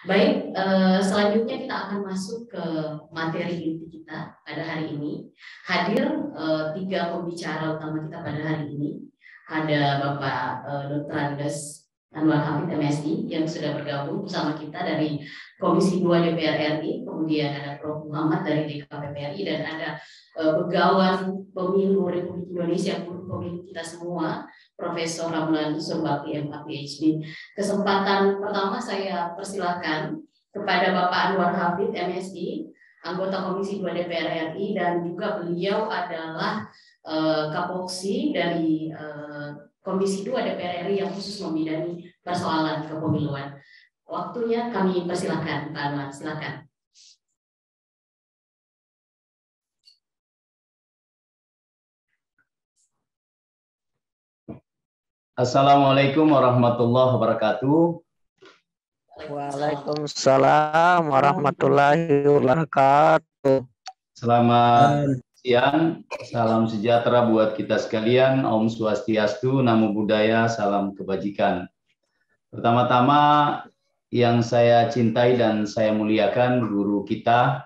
Baik, selanjutnya kita akan masuk ke materi inti kita pada hari ini. Hadir tiga pembicara utama kita pada hari ini. Ada Bapak Dr. Andes Anwar Hafid MSI yang sudah bergabung bersama kita dari Komisi 2 DPR RI, kemudian ada Prof. Muhammad dari DKPP RI, dan ada Begawan Pemilu Republik Indonesia, guru pemilu kita semua, Profesor Ramlan Surbakti MA PhD. Kesempatan pertama saya persilahkan kepada Bapak Anwar Hafid MSI, anggota Komisi 2 DPR RI, dan juga beliau adalah Kapoksi dari Komisi 2 DPR RI yang khusus membidangi persoalan kepemiluan. Waktunya kami persilahkan, Pak Anwar, silakan. Assalamualaikum warahmatullahi wabarakatuh. Waalaikumsalam warahmatullahi wabarakatuh. Selamat siang, salam sejahtera buat kita sekalian. Om Swastiastu, Namo Buddhaya, salam kebajikan. Pertama-tama yang saya cintai dan saya muliakan guru kita,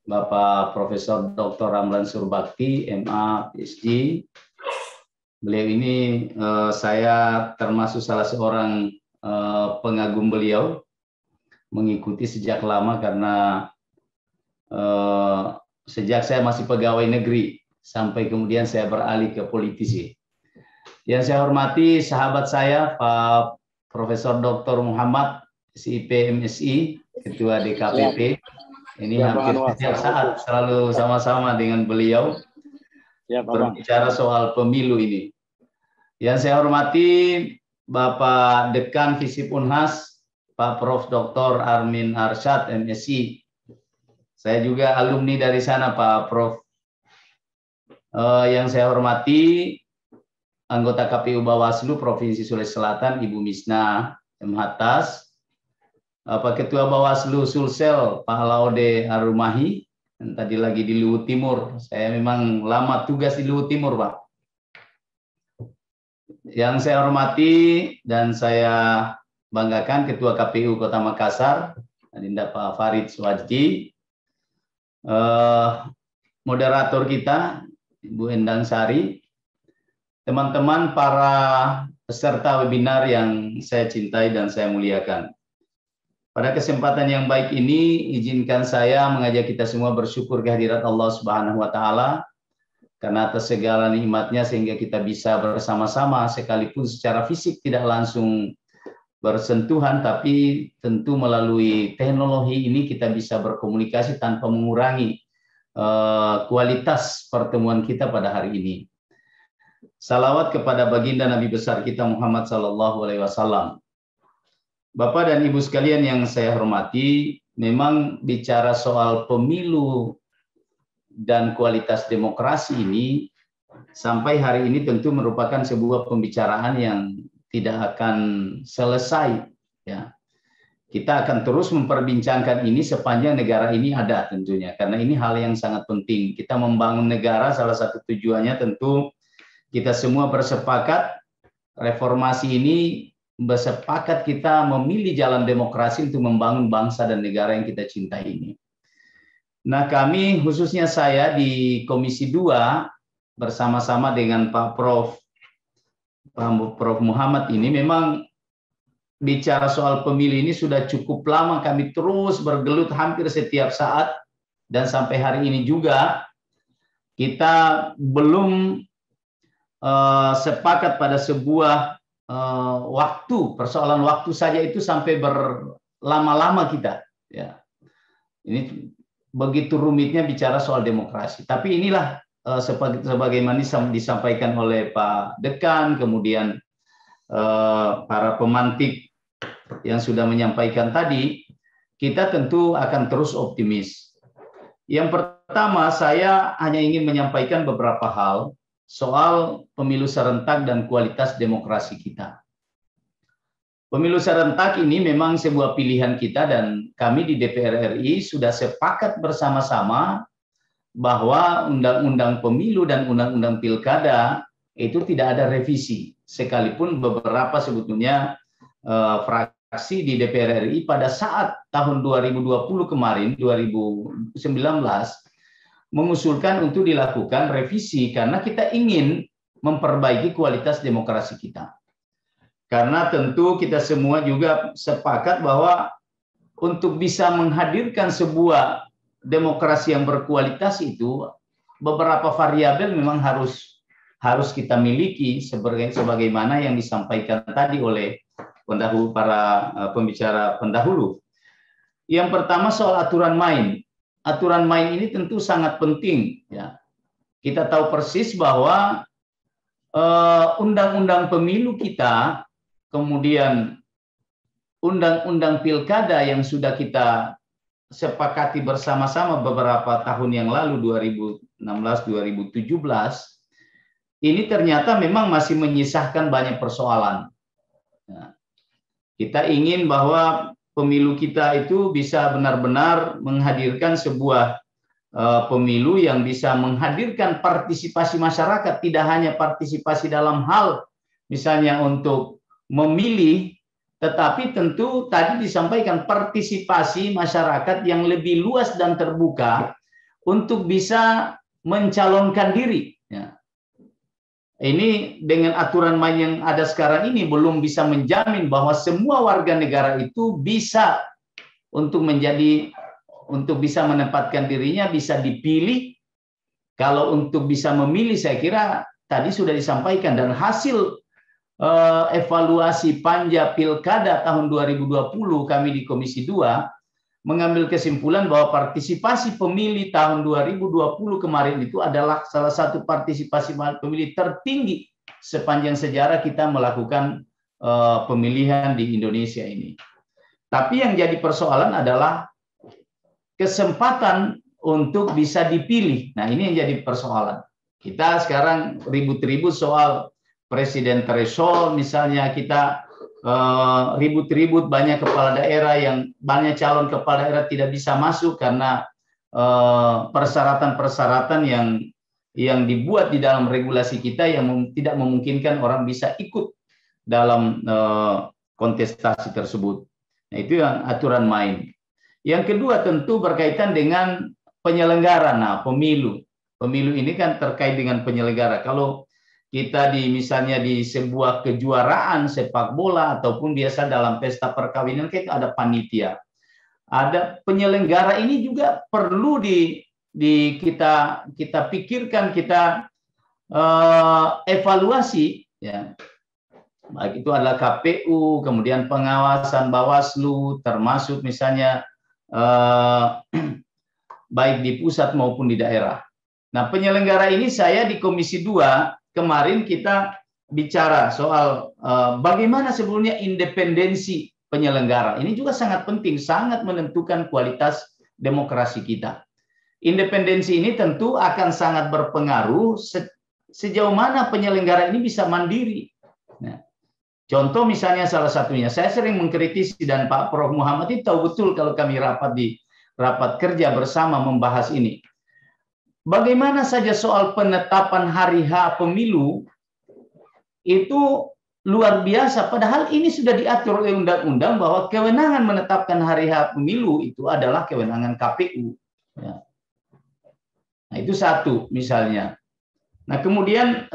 Bapak Profesor Dr. Ramlan Surbakti, MA, PhD. Beliau ini saya termasuk salah seorang pengagum beliau, mengikuti sejak lama karena sejak saya masih pegawai negeri sampai kemudian saya beralih ke politisi. Yang saya hormati sahabat saya Pak Profesor Dr. Muhammad SIP MSI, Ketua DKPP. Ini hampir setiap saat selalu sama-sama dengan beliau berbicara soal pemilu ini. Yang saya hormati Bapak Dekan Visip Unhas, Pak Prof. Dr. Armin Arsyad MSI. Saya juga alumni dari sana, Pak Prof. Yang saya hormati anggota KPU Bawaslu Provinsi Sulawesi Selatan, Ibu Misna M. Hatas, Pak Ketua Bawaslu Sulsel, Pak Laude Arumahi, dan tadi lagi di Luhut Timur. Saya memang lama tugas di Luhut Timur, Pak. Yang saya hormati dan saya banggakan Ketua KPU Kota Makassar, Adinda Pak Farid Suwajdi, moderator kita, Ibu Endang Sari, teman-teman para peserta webinar yang saya cintai dan saya muliakan. Pada kesempatan yang baik ini, izinkan saya mengajak kita semua bersyukur kehadirat Allah Subhanahu wa Ta'ala karena atas segala nikmatnya sehingga kita bisa bersama-sama sekalipun secara fisik tidak langsung bersentuhan, tapi tentu melalui teknologi ini kita bisa berkomunikasi tanpa mengurangi kualitas pertemuan kita pada hari ini. Salawat kepada baginda Nabi besar kita Muhammad Sallallahu Alaihi Wasallam. Bapak dan Ibu sekalian yang saya hormati, memang bicara soal pemilu dan kualitas demokrasi ini sampai hari ini tentu merupakan sebuah pembicaraan yang tidak akan selesai, ya. Kita akan terus memperbincangkan ini sepanjang negara ini ada tentunya, karena ini hal yang sangat penting. Kita membangun negara, salah satu tujuannya tentu kita semua bersepakat reformasi ini, bersepakat kita memilih jalan demokrasi untuk membangun bangsa dan negara yang kita cintai ini. Nah, kami khususnya saya di Komisi 2 bersama-sama dengan Pak Prof. Muhammad ini memang bicara soal pemilu ini sudah cukup lama, kami terus bergelut hampir setiap saat dan sampai hari ini juga kita belum sepakat pada sebuah waktu, persoalan waktu saja itu sampai berlama-lama kita, ya. Ini begitu rumitnya bicara soal demokrasi. Tapi inilah sebagaimana disampaikan oleh Pak Dekan, kemudian para pemantik yang sudah menyampaikan tadi, kita tentu akan terus optimis. Yang pertama, saya hanya ingin menyampaikan beberapa hal soal pemilu serentak dan kualitas demokrasi kita. Pemilu serentak ini memang sebuah pilihan kita dan kami di DPR RI sudah sepakat bersama-sama bahwa undang-undang pemilu dan undang-undang pilkada itu tidak ada revisi. Sekalipun beberapa sebetulnya fraksi fraksi di DPR RI pada saat tahun 2020 kemarin, 2019, mengusulkan untuk dilakukan revisi karena kita ingin memperbaiki kualitas demokrasi kita. Karena tentu kita semua juga sepakat bahwa untuk bisa menghadirkan sebuah demokrasi yang berkualitas itu beberapa variabel memang harus kita miliki sebagaimana yang disampaikan tadi oleh para pembicara pendahulu. Yang pertama soal aturan main. Aturan main ini tentu sangat penting. Ya. Kita tahu persis bahwa undang-undang pemilu kita, kemudian undang-undang pilkada yang sudah kita sepakati bersama-sama beberapa tahun yang lalu, 2016-2017, ini ternyata memang masih menyisahkan banyak persoalan. Ya. Kita ingin bahwa pemilu kita itu bisa benar-benar menghadirkan sebuah pemilu yang bisa menghadirkan partisipasi masyarakat, tidak hanya partisipasi dalam hal misalnya untuk memilih, tetapi tentu tadi disampaikan partisipasi masyarakat yang lebih luas dan terbuka untuk bisa mencalonkan diri. Ya. Ini dengan aturan main yang ada sekarang ini belum bisa menjamin bahwa semua warga negara itu bisa untuk bisa menempatkan dirinya, bisa dipilih. Kalau untuk bisa memilih, saya kira tadi sudah disampaikan, dan hasil evaluasi panja pilkada tahun 2020 kami di Komisi 2 mengambil kesimpulan bahwa partisipasi pemilih tahun 2020 kemarin itu adalah salah satu partisipasi pemilih tertinggi sepanjang sejarah kita melakukan pemilihan di Indonesia ini. Tapi yang jadi persoalan adalah kesempatan untuk bisa dipilih. Nah, ini yang jadi persoalan. Kita sekarang ribut-ribut soal presiden threshold, misalnya kita ribut-ribut banyak kepala daerah banyak calon kepala daerah tidak bisa masuk karena persyaratan-persyaratan yang dibuat di dalam regulasi kita yang tidak memungkinkan orang bisa ikut dalam kontestasi tersebut. Nah, itu yang aturan main. Yang kedua tentu berkaitan dengan penyelenggara. Nah, pemilu ini kan terkait dengan penyelenggara. Kalau kita misalnya di sebuah kejuaraan sepak bola ataupun biasa dalam pesta perkawinan, kita ada panitia, ada penyelenggara. Ini juga perlu kita pikirkan, kita evaluasi, ya. Baik itu adalah KPU, kemudian pengawasan Bawaslu, termasuk misalnya baik di pusat maupun di daerah. Nah, penyelenggara ini saya di Komisi 2 kemarin kita bicara soal bagaimana sebetulnya independensi penyelenggara. Ini juga sangat penting, sangat menentukan kualitas demokrasi kita. Independensi ini tentu akan sangat berpengaruh sejauh mana penyelenggara ini bisa mandiri. Nah, contoh misalnya salah satunya, saya sering mengkritisi dan Pak Prof. Muhammad itu tahu betul kalau kami rapat kerja bersama membahas ini. Bagaimana saja soal penetapan hari H pemilu itu luar biasa. Padahal ini sudah diatur oleh undang-undang bahwa kewenangan menetapkan hari H pemilu itu adalah kewenangan KPU. Ya. Nah, itu satu misalnya. Nah, kemudian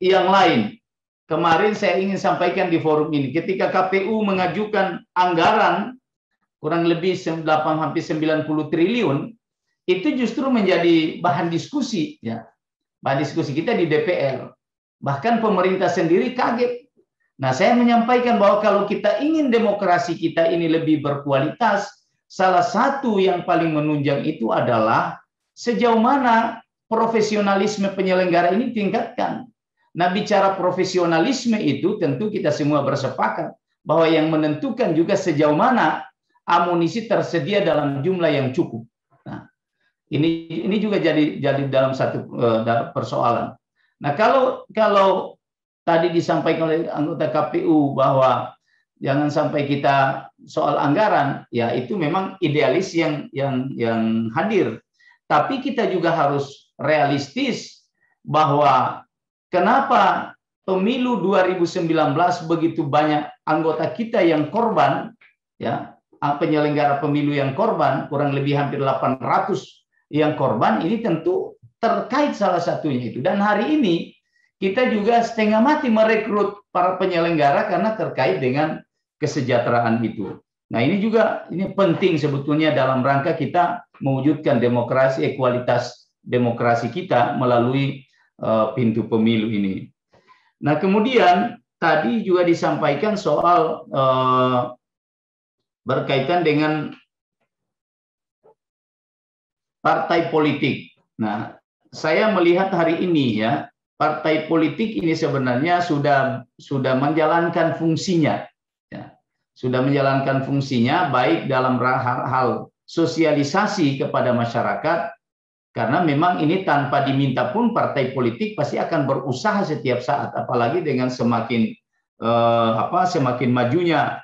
yang lain. Kemarin saya ingin sampaikan di forum ini, ketika KPU mengajukan anggaran kurang lebih hampir 90 triliun, itu justru menjadi bahan diskusi, ya, bahan diskusi kita di DPR. Bahkan pemerintah sendiri kaget. Nah, saya menyampaikan bahwa kalau kita ingin demokrasi kita ini lebih berkualitas, salah satu yang paling menunjang itu adalah sejauh mana profesionalisme penyelenggara ini tingkatkan. Nah, bicara profesionalisme itu tentu kita semua bersepakat bahwa yang menentukan juga sejauh mana amunisi tersedia dalam jumlah yang cukup. Nah, ini juga jadi dalam satu persoalan. Nah, kalau tadi disampaikan oleh anggota KPU bahwa jangan sampai kita soal anggaran, ya itu memang idealis yang hadir. Tapi kita juga harus realistis bahwa kenapa pemilu 2019 begitu banyak anggota kita yang korban, ya, penyelenggara pemilu yang korban, kurang lebih hampir 800 yang korban, ini tentu terkait salah satunya itu. Dan hari ini kita juga setengah mati merekrut para penyelenggara karena terkait dengan kesejahteraan itu. Nah, ini juga penting sebetulnya dalam rangka kita mewujudkan demokrasi, kualitas demokrasi kita melalui pintu pemilu ini. Nah, kemudian tadi juga disampaikan soal berkaitan dengan partai politik. Nah, saya melihat hari ini ya, partai politik ini sebenarnya sudah menjalankan fungsinya, ya. Sudah menjalankan fungsinya baik dalam hal sosialisasi kepada masyarakat, karena memang ini tanpa diminta pun partai politik pasti akan berusaha setiap saat, apalagi dengan semakin majunya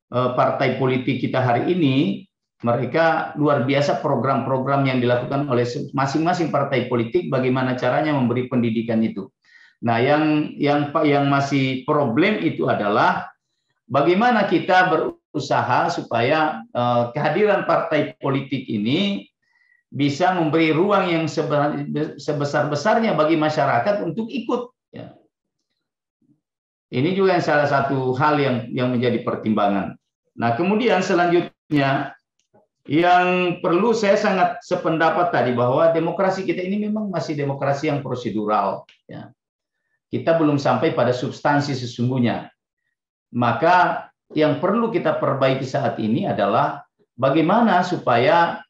partai politik kita hari ini, mereka luar biasa program-program yang dilakukan oleh masing-masing partai politik, bagaimana caranya memberi pendidikan itu. Nah, yang masih problem itu adalah bagaimana kita berusaha supaya kehadiran partai politik ini bisa memberi ruang yang sebesar-besarnya bagi masyarakat untuk ikut. Ya. Ini juga yang salah satu hal yang menjadi pertimbangan. Nah, kemudian selanjutnya yang perlu saya sangat sependapat tadi bahwa demokrasi kita ini memang masih demokrasi yang prosedural. Ya. Kita belum sampai pada substansi sesungguhnya. Maka yang perlu kita perbaiki saat ini adalah bagaimana supaya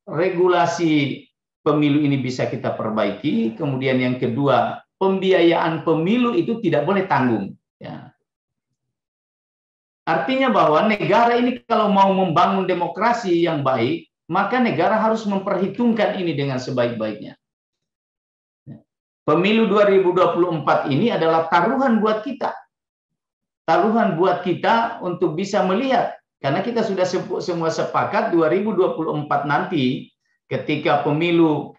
regulasi pemilu ini bisa kita perbaiki. Kemudian yang kedua, pembiayaan pemilu itu tidak boleh tanggung. Ya. Artinya bahwa negara ini kalau mau membangun demokrasi yang baik, maka negara harus memperhitungkan ini dengan sebaik-baiknya. Pemilu 2024 ini adalah taruhan buat kita. Taruhan buat kita untuk bisa melihat. Karena kita sudah semua sepakat 2024 nanti ketika pemilu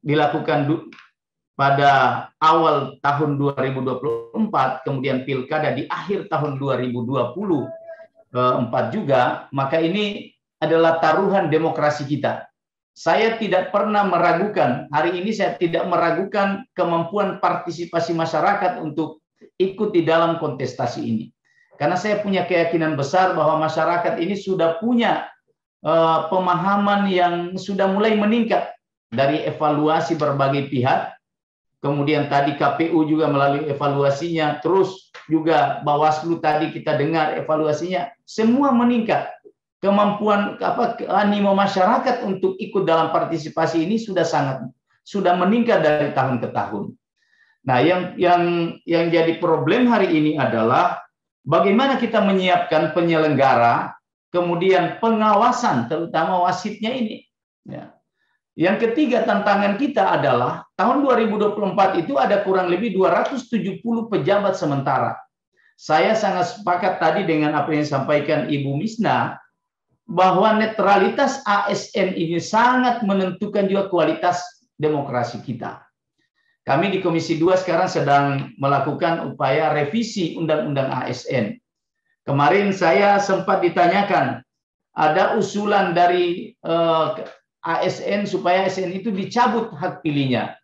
dilakukan pada awal tahun 2024, kemudian pilkada di akhir tahun 2024 juga, maka ini adalah taruhan demokrasi kita. Saya tidak pernah meragukan, hari ini saya tidak meragukan kemampuan partisipasi masyarakat untuk ikut di dalam kontestasi ini. Karena saya punya keyakinan besar bahwa masyarakat ini sudah punya pemahaman yang sudah mulai meningkat dari evaluasi berbagai pihak. Kemudian tadi KPU juga melalui evaluasinya, terus juga Bawaslu tadi kita dengar evaluasinya, semua meningkat. Kemampuan animo masyarakat untuk ikut dalam partisipasi ini sudah meningkat dari tahun ke tahun. Nah, yang jadi problem hari ini adalah bagaimana kita menyiapkan penyelenggara, kemudian pengawasan, terutama wasitnya ini. Ya. Yang ketiga tantangan kita adalah tahun 2024 itu ada kurang lebih 270 pejabat sementara. Saya sangat sepakat tadi dengan apa yang disampaikan Ibu Misna, bahwa netralitas ASN ini sangat menentukan juga kualitas demokrasi kita. Kami di Komisi 2 sekarang sedang melakukan upaya revisi Undang-Undang ASN. Kemarin saya sempat ditanyakan, ada usulan dari ASN supaya ASN itu dicabut hak pilihnya.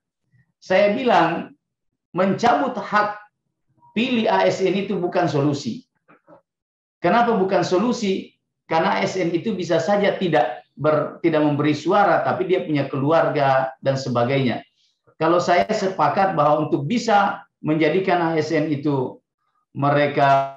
Saya bilang, mencabut hak pilih ASN itu bukan solusi. Kenapa bukan solusi? Karena ASN itu bisa saja tidak memberi suara, tapi dia punya keluarga dan sebagainya. Kalau saya sepakat bahwa untuk bisa menjadikan ASN itu mereka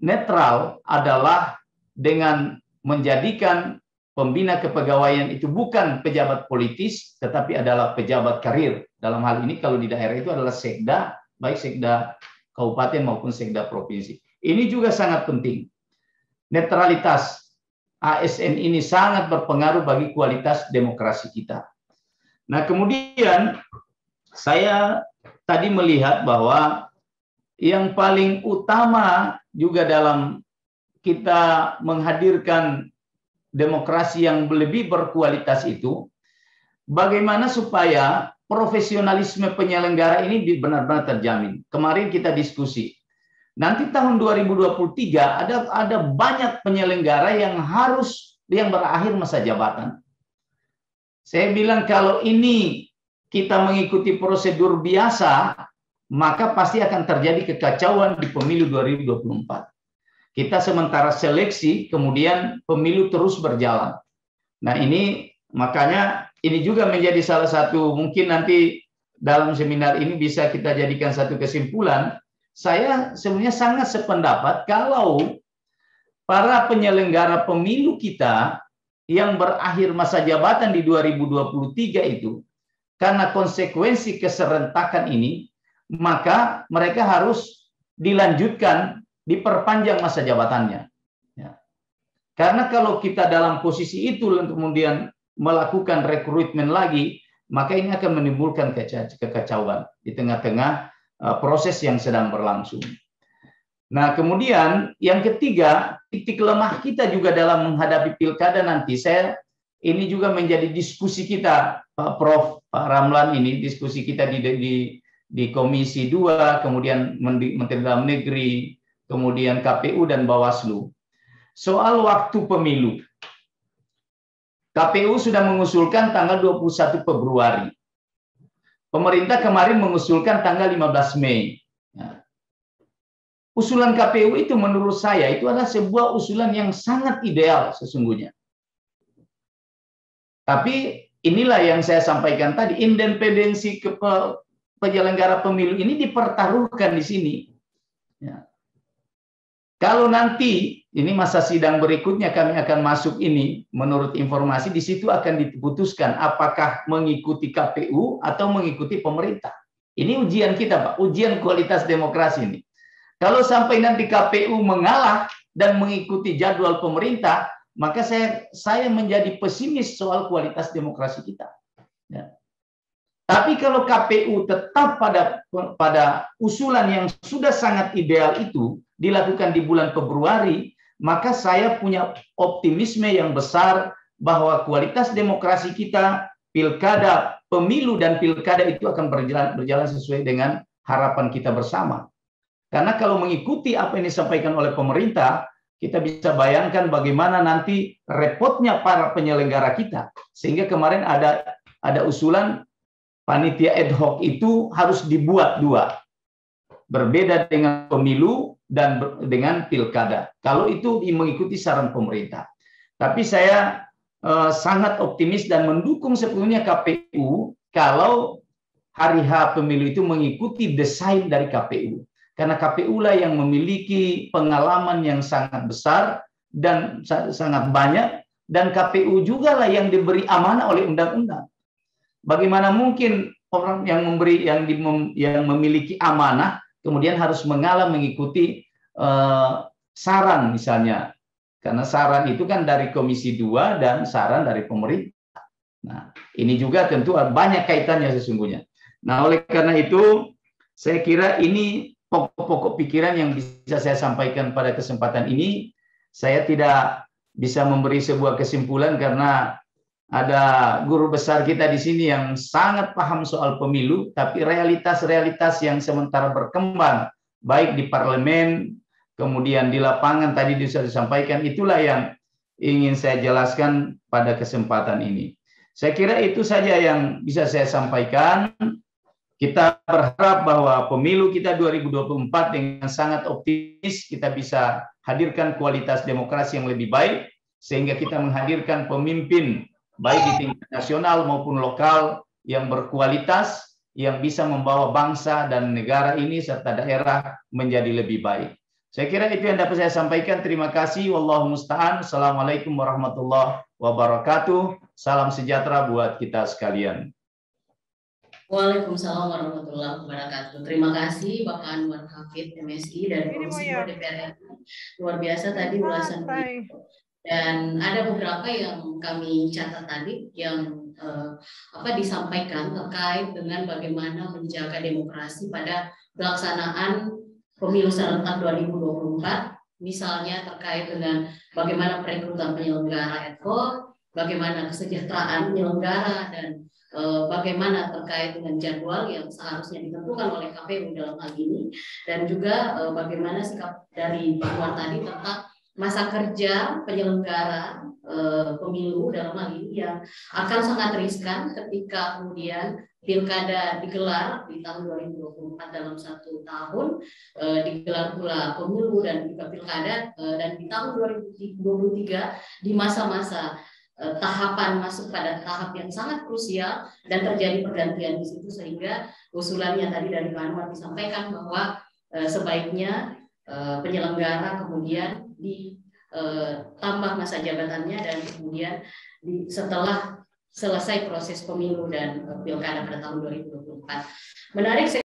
netral adalah dengan menjadikan pembina kepegawaian itu bukan pejabat politis, tetapi adalah pejabat karir. Dalam hal ini kalau di daerah itu adalah sekda, baik sekda kabupaten maupun sekda provinsi. Ini juga sangat penting. Netralitas ASN ini sangat berpengaruh bagi kualitas demokrasi kita. Nah, kemudian saya tadi melihat bahwa yang paling utama juga dalam kita menghadirkan demokrasi yang lebih berkualitas itu, bagaimana supaya profesionalisme penyelenggara ini benar-benar terjamin. Kemarin kita diskusi. Nanti tahun 2023 ada banyak penyelenggara yang berakhir masa jabatan. Saya bilang kalau ini kita mengikuti prosedur biasa, maka pasti akan terjadi kekacauan di pemilu 2024. Kita sementara seleksi, kemudian pemilu terus berjalan. Nah ini makanya ini juga menjadi salah satu, mungkin nanti dalam seminar ini bisa kita jadikan satu kesimpulan. Saya sebenarnya sangat sependapat kalau para penyelenggara pemilu kita yang berakhir masa jabatan di 2023 itu, karena konsekuensi keserentakan ini, maka mereka harus dilanjutkan, diperpanjang masa jabatannya. Ya. Karena kalau kita dalam posisi itu kemudian melakukan rekrutmen lagi, maka ini akan menimbulkan kekacauan di tengah-tengah proses yang sedang berlangsung. Nah, kemudian yang ketiga, titik lemah kita juga dalam menghadapi pilkada nanti. Ini juga menjadi diskusi kita, Pak Prof, Pak Ramlan, ini diskusi kita di Komisi 2, kemudian Menteri Dalam Negeri, kemudian KPU dan Bawaslu. Soal waktu pemilu. KPU sudah mengusulkan tanggal 21 Februari. Pemerintah kemarin mengusulkan tanggal 15 Mei. Usulan KPU itu menurut saya itu adalah sebuah usulan yang sangat ideal sesungguhnya. Tapi inilah yang saya sampaikan tadi, independensi penyelenggara pemilu ini dipertaruhkan di sini. Ya. Kalau nanti ini masa sidang berikutnya kami akan masuk ini, menurut informasi di situ akan diputuskan apakah mengikuti KPU atau mengikuti pemerintah. Ini ujian kita, Pak, ujian kualitas demokrasi ini. Kalau sampai nanti KPU mengalah dan mengikuti jadwal pemerintah, maka saya menjadi pesimis soal kualitas demokrasi kita. Ya. Tapi kalau KPU tetap pada usulan yang sudah sangat ideal itu dilakukan di bulan Februari, maka saya punya optimisme yang besar bahwa kualitas demokrasi kita, pilkada, pemilu dan pilkada itu akan berjalan sesuai dengan harapan kita bersama. Karena kalau mengikuti apa yang disampaikan oleh pemerintah, kita bisa bayangkan bagaimana nanti repotnya para penyelenggara kita. Sehingga kemarin ada usulan panitia ad hoc itu harus dibuat dua. Berbeda dengan pemilu dan dengan pilkada. Kalau itu mengikuti saran pemerintah. Tapi saya sangat optimis dan mendukung sepenuhnya KPU kalau hari H pemilu itu mengikuti desain dari KPU. Karena KPU lah yang memiliki pengalaman yang sangat besar dan sangat banyak, dan KPU juga lah yang diberi amanah oleh undang-undang. Bagaimana mungkin orang yang memiliki amanah kemudian harus mengalah mengikuti saran misalnya, karena saran itu kan dari Komisi 2 dan saran dari pemerintah. Nah, ini juga tentu banyak kaitannya sesungguhnya. Nah, oleh karena itu saya kira ini pokok-pokok pikiran yang bisa saya sampaikan pada kesempatan ini. Saya tidak bisa memberi sebuah kesimpulan karena ada guru besar kita di sini yang sangat paham soal pemilu, tapi realitas-realitas yang sementara berkembang, baik di parlemen, kemudian di lapangan tadi bisa disampaikan, itulah yang ingin saya jelaskan pada kesempatan ini. Saya kira itu saja yang bisa saya sampaikan. Kita berharap bahwa pemilu kita 2024 dengan sangat optimis kita bisa hadirkan kualitas demokrasi yang lebih baik, sehingga kita menghadirkan pemimpin baik di tingkat nasional maupun lokal yang berkualitas, yang bisa membawa bangsa dan negara ini serta daerah menjadi lebih baik. Saya kira itu yang dapat saya sampaikan. Terima kasih. Wallahu musta'an. Assalamualaikum warahmatullahi wabarakatuh. Salam sejahtera buat kita sekalian. Waalaikumsalam warahmatullahi wabarakatuh. Terima kasih Bapak Anwar Hafid, MSI dari Komisi 2 DPR RI. Luar biasa tadi ulasan beliau. Dan ada beberapa yang kami catat tadi yang disampaikan terkait dengan bagaimana menjaga demokrasi pada pelaksanaan pemilu serentak 2024, misalnya terkait dengan bagaimana perekrutan penyelenggara ad hoc, bagaimana kesejahteraan penyelenggara dan bagaimana terkait dengan jadwal yang seharusnya ditentukan oleh KPU dalam hal ini, dan juga bagaimana sikap dari Pak Anwar tadi tentang masa kerja penyelenggara pemilu dalam hal ini yang akan sangat riskan ketika kemudian pilkada digelar di tahun 2024 dalam 1 tahun, digelar pula pemilu dan juga pilkada, dan di tahun 2023 di masa-masa tahapan masuk pada tahap yang sangat krusial dan terjadi pergantian di situ, sehingga usulannya tadi dari Pak Anwar disampaikan bahwa sebaiknya penyelenggara kemudian ditambah masa jabatannya dan kemudian setelah selesai proses pemilu dan pilkada pada tahun 2024. Menarik